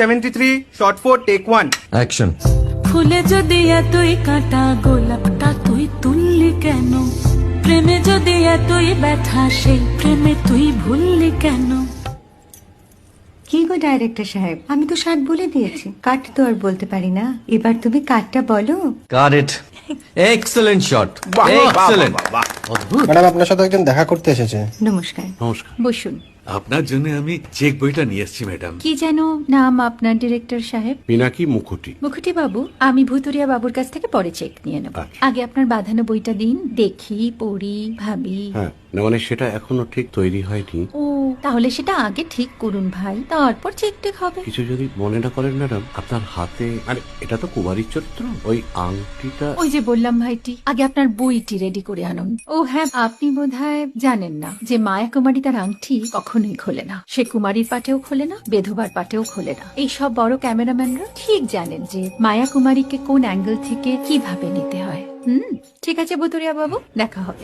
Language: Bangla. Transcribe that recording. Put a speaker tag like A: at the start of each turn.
A: 73 shot 4 take 1
B: অ্যাকশন।
C: ফুলে যদি এতই কাটা গোলাপটা তুই তুললি কেন? প্রেমে যদি এতই ব্যথা সেই প্রেমে তুই ভুললি কেন?
D: কি গো ডাইরেক্টর সাহেব, আমি তো 60 বলে দিয়েছি, কাট তো আর বলতে পারি না, এবার তুমি কাটটা বলো।
B: Got it. Excellent shot, excellent.
E: Madam আপনার সাথে একজন দেখা করতে এসেছে।
D: নমস্কার।
F: নমস্কার।
D: বসুন।
F: আপনার জন্য আমি চেক বইটা নিয়ে এসেছি ম্যাডাম।
D: কি যেন নাম আপনার ডিরেক্টর সাহেব?
F: পিনাকি মুখোটি।
D: মুখুটি বাবু, আমি ভুতুরিয়া বাবুর কাছ থেকে পরে চেক নিয়ে নেব।
F: আচ্ছা।
D: আগে আপনার বাঁধানো বইটা দিন, দেখি, পড়ি, ভাবি।
F: হ্যাঁ, না মানে সেটা এখনো ঠিক তৈরি হয়নি।
D: ও, তাহলে সেটা আগে ঠিক করুন ভাই, তারপর চেক টেক হবে।
F: কিছু যদি মনে না করেন ম্যাডাম, আপনার হাতে, আরে এটা তো কুমারীর চরিত্র, ওই আংটিটা।
D: ওই যে বললাম ভাইটি, আগে আপনার বইটি রেডি করে আনুন। ও হ্যাঁ, আপনি বোধহয় জানেন না যে মায়া কুমারী তার আংটি কখনোই খোলে না। সে কুমারীর পাটেও খোলে না, বেধবার পাটেও খোলে না। এই সব বড় ক্যামেরাম্যানরা ঠিক জানেন যে মায়া কুমারীকে কোন অ্যাঙ্গেল থেকে কিভাবে নিতে হয়। ঠিক আছে ভুতুরিয়া বাবু, দেখা হবে।